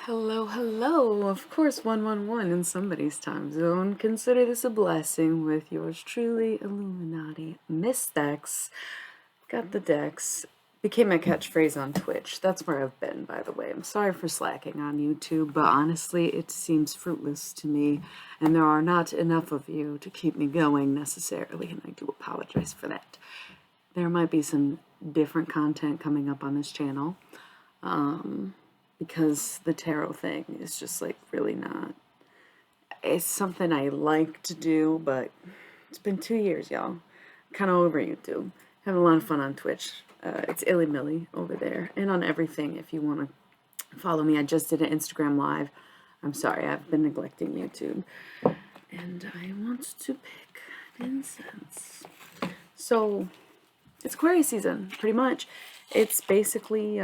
Hello, hello. Of course, 111 in somebody's time zone. Consider this a blessing with yours truly, Illuminati. Miss Dex. Got the Dex. Became my catchphrase on Twitch. That's where I've been, by the way. I'm sorry for slacking on YouTube, but honestly, it seems fruitless to me, and there are not enough of you to keep me going necessarily, and I do apologize for that. There might be some different content coming up on this channel. Because the tarot thing is just like really not. It's something I like to do, but it's been 2 years, y'all. Kind of over YouTube. Having a lot of fun on Twitch. It's Illy Millie over there, and on everything if you want to follow me. I just did an Instagram live. I'm sorry, I've been neglecting YouTube, and I want to pick incense. So it's Aquarius season, pretty much. It's basically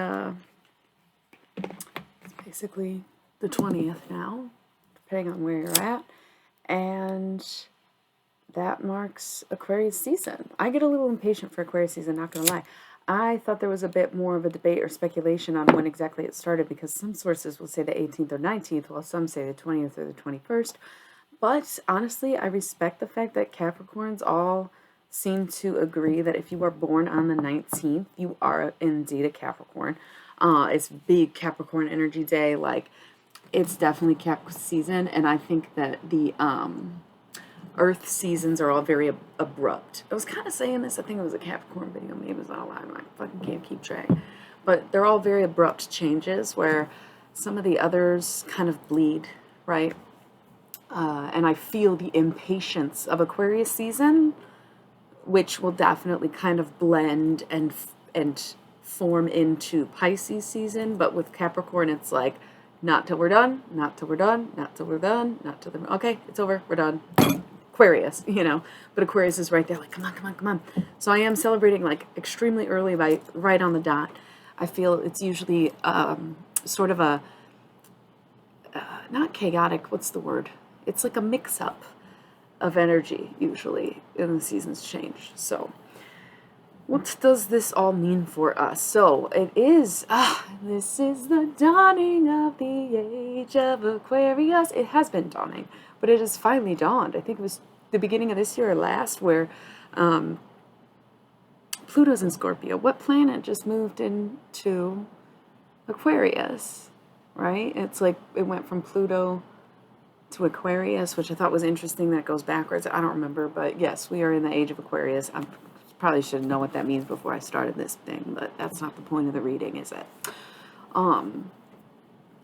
the 20th now, depending on where you're at, and that marks Aquarius season. I get a little impatient for Aquarius season, not gonna lie. I thought there was a bit more of a debate or speculation on when exactly it started, because some sources will say the 18th or 19th, while some say the 20th or the 21st. But honestly, I respect the fact that Capricorns all seem to agree that if you are born on the 19th, you are indeed a Capricorn. It's big Capricorn energy day. Like, it's definitely Cap season, and I think that the Earth seasons are all very abrupt. I was kind of saying this. I think it was a Capricorn video. Maybe it was not a line. I fucking can't keep track. But they're all very abrupt changes, where some of the others kind of bleed, right? And I feel the impatience of Aquarius season, which will definitely kind of blend and form into Pisces season. But with Capricorn, it's like, not till we're done, not till we're done, not till we're done, not till the okay, it's over, we're done. Aquarius, you know, but Aquarius is right there, like, come on, come on, come on. So I am celebrating like extremely early, by right on the dot. I feel it's usually sort of a not chaotic. What's the word? It's like a mix-up of energy usually in the seasons change. So what does this all mean for us? So it is, this is the dawning of the age of Aquarius. It has been dawning, but it has finally dawned. I think it was the beginning of this year or last, where Pluto's in Scorpio. What planet just moved into Aquarius, right? It's like it went from Pluto to Aquarius, which I thought was interesting. That goes backwards. I don't remember, but yes, we are in the age of Aquarius. I probably should know what that means before I started this thing, but that's not the point of the reading, is it?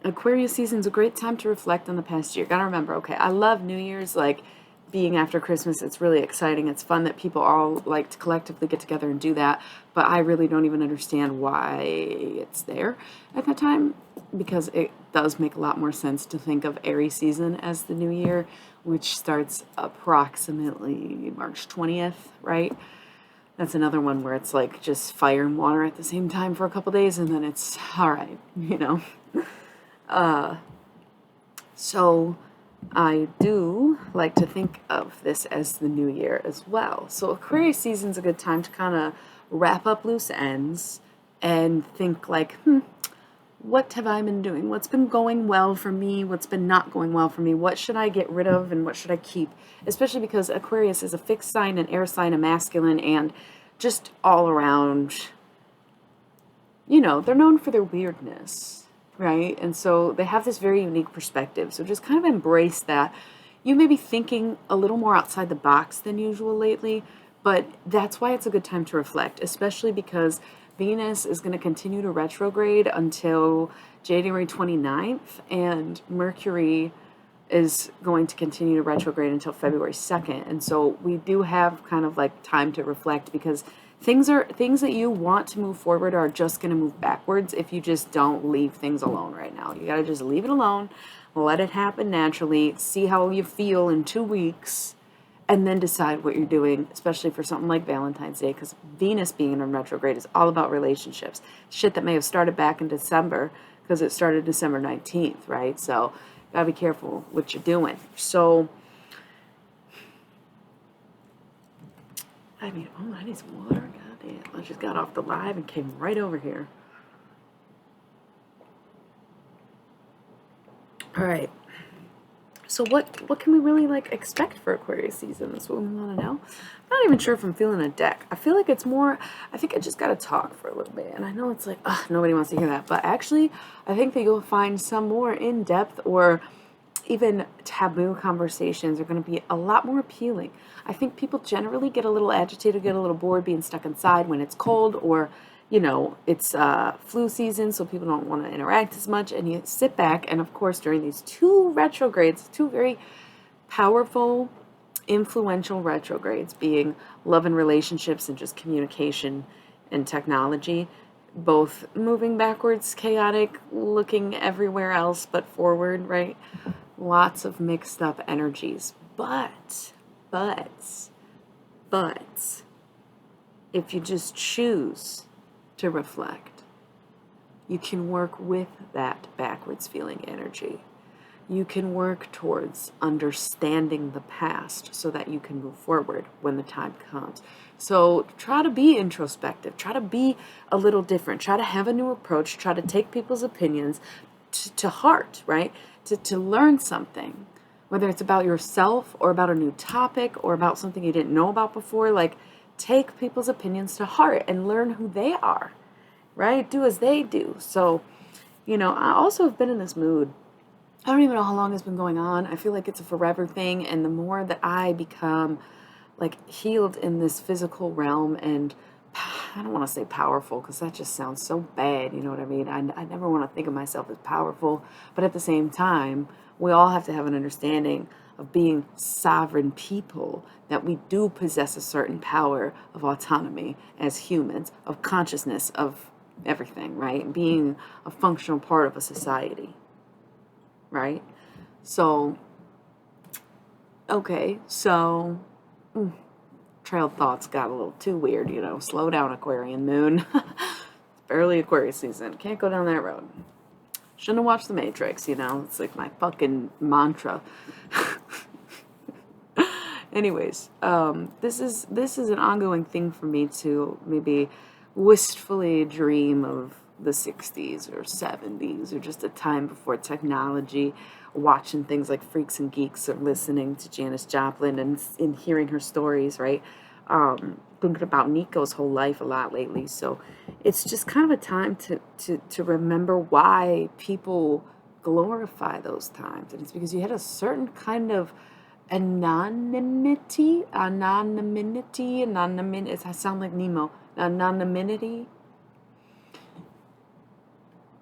Aquarius season's a great time to reflect on the past year. Gotta remember, okay, I love New Year's, like being after Christmas. It's really exciting. It's fun that people all like to collectively get together and do that, but I really don't even understand why it's there at that time, because it does make a lot more sense to think of Aries season as the new year, which starts approximately March 20th, right? That's another one where it's like just fire and water at the same time for a couple days, and then it's all right, you know. So I do like to think of this as the new year as well. So Aquarius season's a good time to kind of wrap up loose ends and think like, what have I been doing? What's been going well for me? What's been not going well for me? What should I get rid of and what should I keep? Especially because Aquarius is a fixed sign, an air sign, a masculine, and just all around, you know, they're known for their weirdness, right? And so they have this very unique perspective. So just kind of embrace that. You may be thinking a little more outside the box than usual lately, but that's why it's a good time to reflect, especially because Venus is going to continue to retrograde until January 29th, and Mercury is going to continue to retrograde until February 2nd. And so we do have kind of like time to reflect, because things that you want to move forward are just going to move backwards if you just don't leave things alone right now. You got to just leave it alone, let it happen naturally, see how you feel in 2 weeks, and then decide what you're doing, especially for something like Valentine's Day, because Venus being in retrograde is all about relationships. Shit that may have started back in December, because it started December 19th, right? So gotta be careful what you're doing. So I need some water. Goddamn, I just got off the live and came right over here. All right. So what can we really like expect for Aquarius season? That's what we want to know. I'm not even sure if I'm feeling a deck. I feel like it's more. I think I just got to talk for a little bit, and I know it's like, nobody wants to hear that, but actually, I think that you'll find some more in depth or even taboo conversations are going to be a lot more appealing. I think people generally get a little agitated, get a little bored being stuck inside when it's cold or, it's flu season, so people don't want to interact as much. And you sit back, and of course, during these two retrogrades, two very powerful, influential retrogrades, being love and relationships and just communication and technology, both moving backwards, chaotic, looking everywhere else but forward, right? Lots of mixed up energies. But, but, if you just choose to reflect, you can work with that backwards feeling energy. You can work towards understanding the past so that you can move forward when the time comes. So try to be introspective, try to be a little different, try to have a new approach, try to take people's opinions to heart, right? To learn something, whether it's about yourself or about a new topic or about something you didn't know about before. Like, take people's opinions to heart and learn who they are, right? Do as they do. So, I also have been in this mood. I don't even know how long it's been going on. I feel like it's a forever thing. And the more that I become like healed in this physical realm and I don't want to say powerful because that just sounds so bad. You know what I mean? I never want to think of myself as powerful. But at the same time, we all have to have an understanding of being sovereign people, that we do possess a certain power of autonomy as humans, of consciousness, of everything, right? Being a functional part of a society, right? So, okay, so trailed thoughts got a little too weird, Slow down, Aquarian moon. It's barely Aquarius season. Can't go down that road. Shouldn't have watched The Matrix, It's like my fucking mantra. Anyways, this is an ongoing thing for me to maybe wistfully dream of the 60s or 70s or just a time before technology, watching things like Freaks and Geeks or listening to Janis Joplin and hearing her stories, right? Thinking about Nico's whole life a lot lately. So it's just kind of a time to remember why people glorify those times. And it's because you had a certain kind of anonymity. I sound like Nemo. Anonymity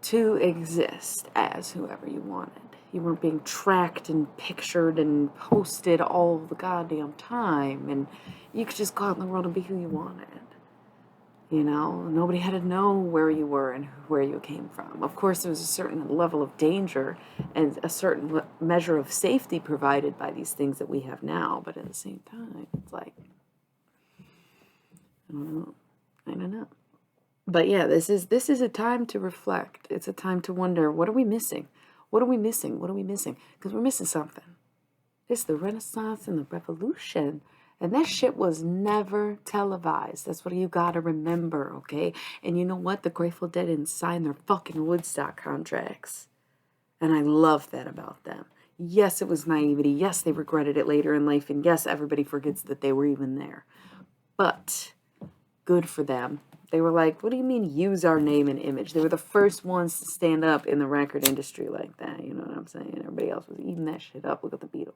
to exist as whoever you wanted. You weren't being tracked and pictured and posted all the goddamn time, and you could just go out in the world and be who you wanted. Nobody had to know where you were and where you came from. Of course, there was a certain level of danger and a certain measure of safety provided by these things that we have now. But at the same time, it's like, I don't know. But yeah, this is a time to reflect. It's a time to wonder, what are we missing? What are we missing? What are we missing? Because we're missing something. It's the Renaissance and the Revolution. And that shit was never televised. That's what you gotta remember, okay? And you know what? The Grateful Dead didn't sign their fucking Woodstock contracts. And I love that about them. Yes, it was naivety. Yes, they regretted it later in life. And yes, everybody forgets that they were even there. But good for them. They were like, what do you mean use our name and image? They were the first ones to stand up in the record industry like that. You know what I'm saying? Everybody else was eating that shit up. Look at the Beatles.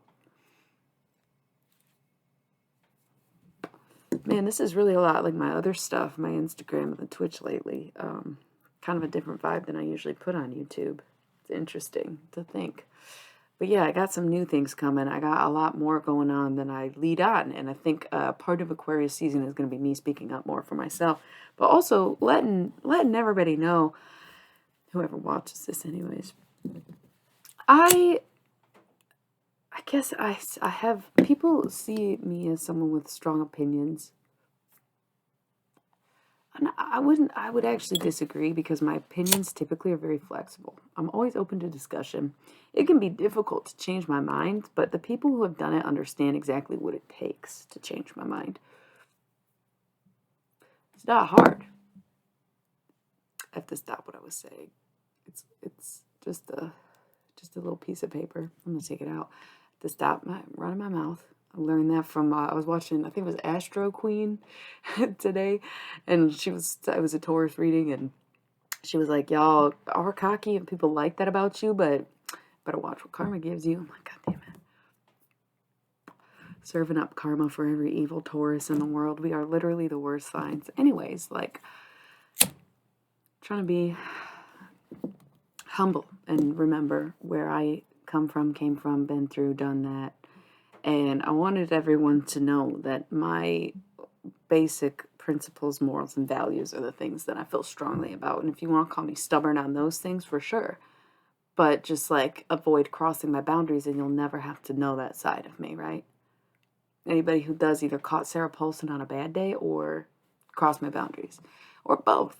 Man, this is really a lot like my other stuff, my Instagram and the Twitch lately. Kind of a different vibe than I usually put on YouTube. It's interesting to think. But yeah, I got some new things coming. I got a lot more going on than I lead on. And I think part of Aquarius season is going to be me speaking up more for myself. But also letting everybody know, whoever watches this anyways, I guess I have, people see me as someone with strong opinions. And I would actually disagree because my opinions typically are very flexible. I'm always open to discussion. It can be difficult to change my mind, but the people who have done it understand exactly what it takes to change my mind. It's not hard. I have to stop what I was saying. It's just just a little piece of paper. I'm gonna take it out to stop my running my mouth. I learned that from I was watching, I think it was Astro Queen today, and it was a Taurus reading, and she was like, y'all are cocky and people like that about you, but better watch what karma gives you. I'm like, God damn it. Serving up karma for every evil Taurus in the world. We are literally the worst signs. Anyways, like, trying to be humble and remember where I came from, been through, done that. And I wanted everyone to know that my basic principles, morals, and values are the things that I feel strongly about. And if you want to call me stubborn on those things, for sure. But just like avoid crossing my boundaries and you'll never have to know that side of me, right? Anybody who does either caught Sarah Paulson on a bad day or crossed my boundaries. Or both.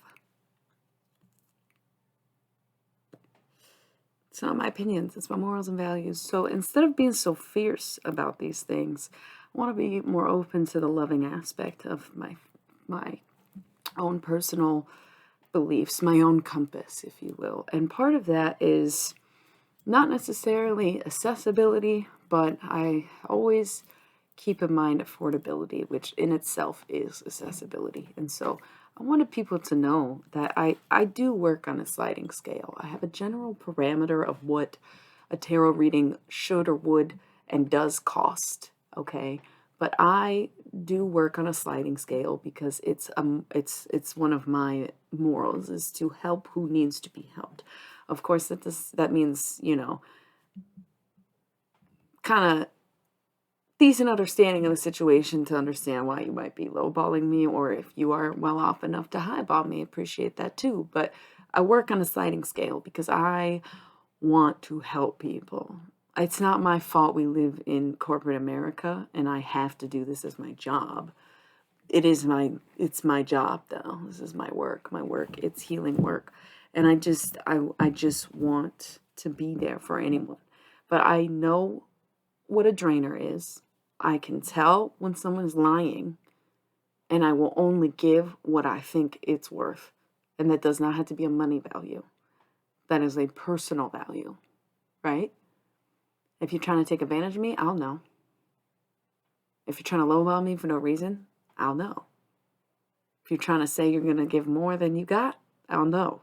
It's not my opinions, it's my morals and values. So instead of being so fierce about these things, I want to be more open to the loving aspect of my own personal beliefs, my own compass, if you will. And part of that is not necessarily accessibility, but I always keep in mind affordability, which in itself is accessibility. And so I wanted people to know that I do work on a sliding scale. I have a general parameter of what a tarot reading should or would and does cost, okay? But I do work on a sliding scale because it's one of my morals is to help who needs to be helped. Of course, that means, you know, kind of decent understanding of the situation to understand why you might be lowballing me, or if you are well off enough to highball me, appreciate that too. But I work on a sliding scale because I want to help people. It's not my fault we live in corporate America and I have to do this as my job. It's my job though. This is my work. It's healing work. And I just want to be there for anyone. But I know what a drainer is. I can tell when someone's lying, and I will only give what I think it's worth. And that does not have to be a money value. That is a personal value, right? If you're trying to take advantage of me, I'll know. If you're trying to lowball me for no reason, I'll know. If you're trying to say you're going to give more than you got, I'll know.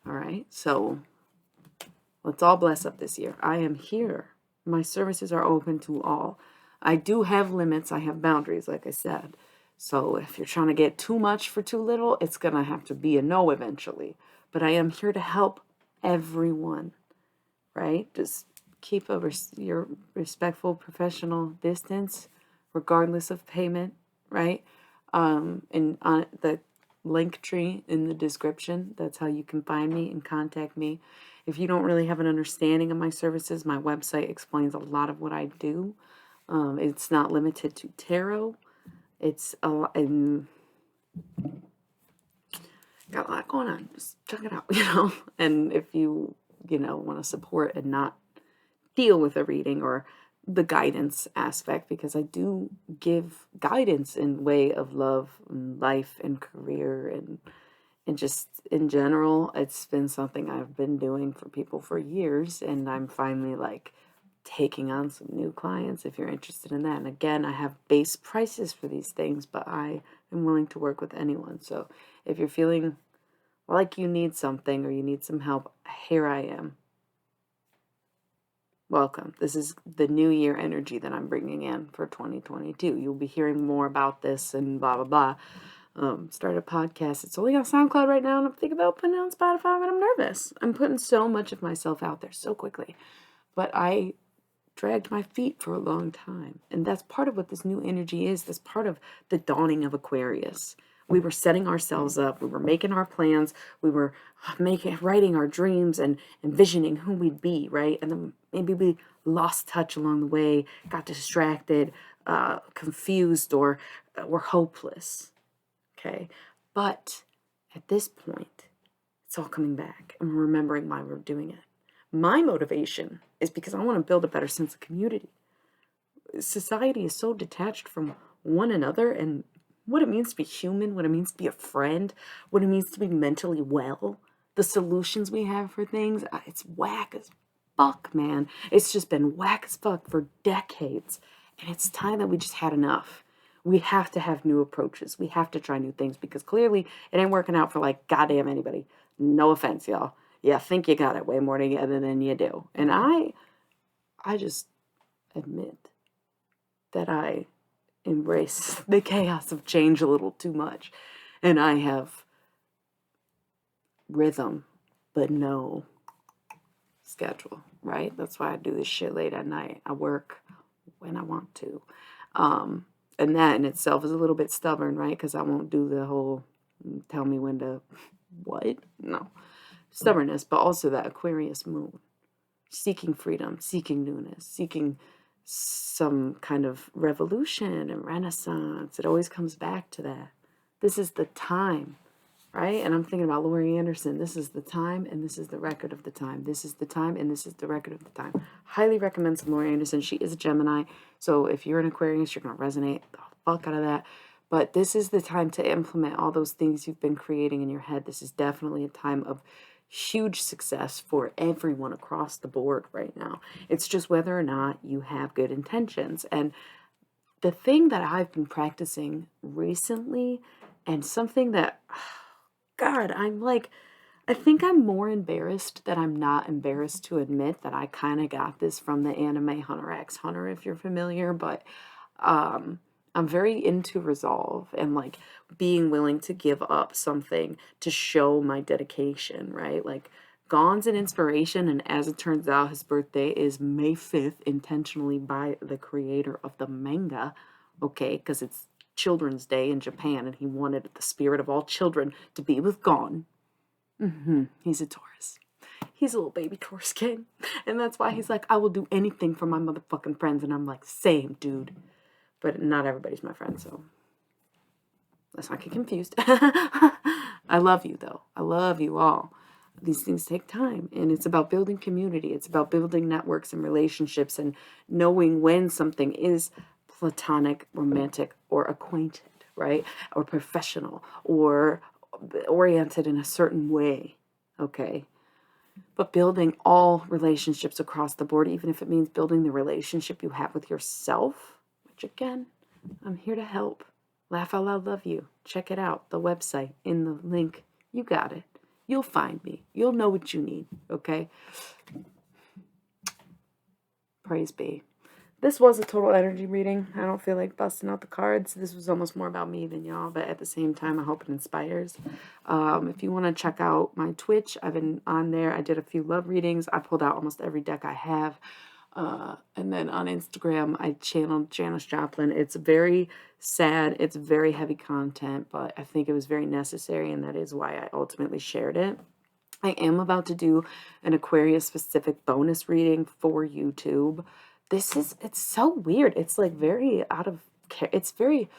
All right? So let's all bless up this year. I am here. My services are open to all. I do have limits. I have boundaries, like I said. So if you're trying to get too much for too little, it's going to have to be a no eventually. But I am here to help everyone, right? Just keep your respectful, professional distance, regardless of payment, right? And on the link tree in the description, that's how you can find me and contact me. If you don't really have an understanding of my services, my website explains a lot of what I do. It's not limited to tarot. It's a lot, and got a lot going on. Just check it out, And if you want to support and not deal with a reading or the guidance aspect, because I do give guidance in way of love and life and career and just in general, it's been something I've been doing for people for years, and I'm finally like taking on some new clients if you're interested in that. And again, I have base prices for these things, but I am willing to work with anyone. So if you're feeling like you need something or you need some help, here I am. Welcome. This is the new year energy that I'm bringing in for 2022. You'll be hearing more about this and blah, blah, blah. Start a podcast. It's only on SoundCloud right now, and I'm thinking about putting it on Spotify, but I'm nervous. I'm putting so much of myself out there so quickly. But I dragged my feet for a long time. And that's part of what this new energy is. That's part of the dawning of Aquarius. We were setting ourselves up. We were making our plans. We were writing our dreams and envisioning who we'd be, right? And then maybe we lost touch along the way, got distracted, confused, or were hopeless, okay? But at this point, it's all coming back, and we're remembering why we're doing it. My motivation is because I want to build a better sense of community. Society is so detached from one another and what it means to be human, what it means to be a friend, what it means to be mentally well, the solutions we have for things, it's whack as fuck, man. It's just been whack as fuck for decades. And it's time that we just had enough. We have to have new approaches. We have to try new things because clearly it ain't working out for like goddamn anybody. No offense, y'all. Yeah, think you got it way more together than you do. And I just admit that I embrace the chaos of change a little too much. And I have rhythm, but no schedule, right? That's why I do this shit late at night. I work when I want to. And that in itself is a little bit stubborn, right? Because I won't do the whole tell me when to what? No. Stubbornness, but also that Aquarius moon. Seeking freedom, seeking newness, seeking some kind of revolution and renaissance. It always comes back to that. This is the time, right? And I'm thinking about Laurie Anderson. This is the time, and this is the record of the time. This is the time, and this is the record of the time. Highly recommend some Laurie Anderson. She is a Gemini, so if you're an Aquarius, you're going to resonate the fuck out of that. But this is the time to implement all those things you've been creating in your head. This is definitely a time of huge success for everyone across the board right now. It's just whether or not you have good intentions. And the thing that I've been practicing recently, and something that, God, I think I'm more embarrassed that I'm not embarrassed to admit that I kind of got this from the anime Hunter x Hunter, if you're familiar, but I'm very into resolve and like being willing to give up something to show my dedication, right? Like Gon's an inspiration, and as it turns out, his birthday is May 5th, intentionally by the creator of the manga, okay, because it's Children's Day in Japan, and he wanted the spirit of all children to be with Gon. He's a Taurus. He's a little baby Taurus king, and that's why he's like, I will do anything for my motherfucking friends, and I'm like, same, dude. But not everybody's my friend, so let's not get confused. I love you, though. I love you all. These things take time, and it's about building community. It's about building networks and relationships and knowing when something is platonic, romantic, or acquainted, right? Or professional, or oriented in a certain way, okay? But building all relationships across the board, even if it means building the relationship you have with yourself, which again, I'm here to help. Laugh Out Loud Love You. Check it out. The website in the link. You got it. You'll find me. You'll know what you need. Okay? Praise be. This was a total energy reading. I don't feel like busting out the cards. This was almost more about me than y'all, but at the same time, I hope it inspires. If you want to check out my Twitch, I've been on there. I did a few love readings. I pulled out almost every deck I have. And then on Instagram, I channeled Janis Joplin. It's very sad. It's very heavy content, but I think it was very necessary, and that is why I ultimately shared it. I am about to do an Aquarius specific bonus reading for YouTube. It's so weird. It's like it's very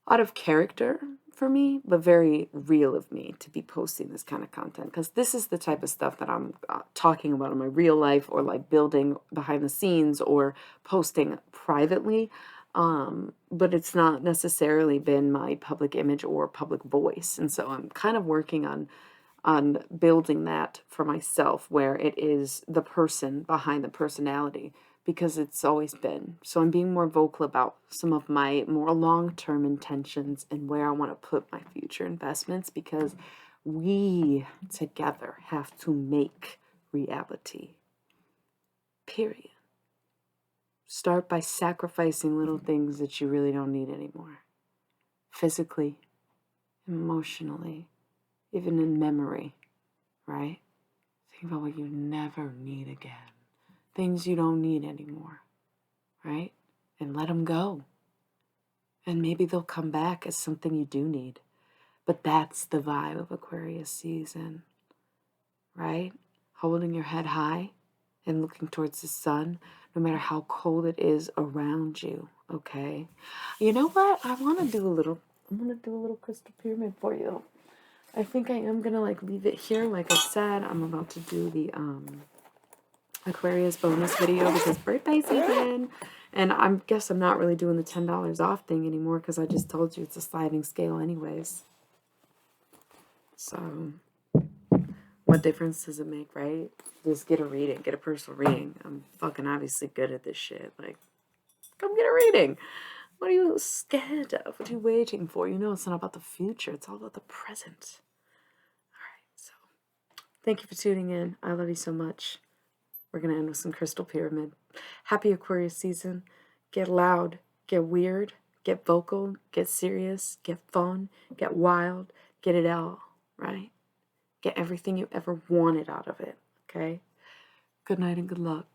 out of character for me, but very real of me to be posting this kind of content, because this is the type of stuff that I'm talking about in my real life, or like building behind the scenes or posting privately. But it's not necessarily been my public image or public voice. And so I'm kind of working on building that for myself, where it is the person behind the personality, because it's always been. So I'm being more vocal about some of my more long-term intentions and where I want to put my future investments, because we together have to make reality. Period. Start by sacrificing little things that you really don't need anymore. Physically, emotionally, even in memory, right? Think about what you never need again. Things you don't need anymore, right? And let them go. And maybe they'll come back as something you do need. But that's the vibe of Aquarius season, right? Holding your head high and looking towards the sun, no matter how cold it is around you, okay? You know what? I'm gonna do a little crystal pyramid for you. I think I am gonna leave it here. Like I said, I'm about to do the Aquarius bonus video because birthday season, and I guess I'm not really doing the $10 off thing anymore, because I just told you it's a sliding scale anyways. So what difference does it make, right? Just get a reading, get a personal reading. I'm fucking obviously good at this shit. Like, come get a reading. What are you scared of? What are you waiting for? You know it's not about the future. It's all about the present. All right, so thank you for tuning in. I love you so much. We're going to end with some Crystal Pyramid. Happy Aquarius season. Get loud, get weird, get vocal, get serious, get fun, get wild, get it all, right? Get everything you ever wanted out of it, okay? Good night and good luck.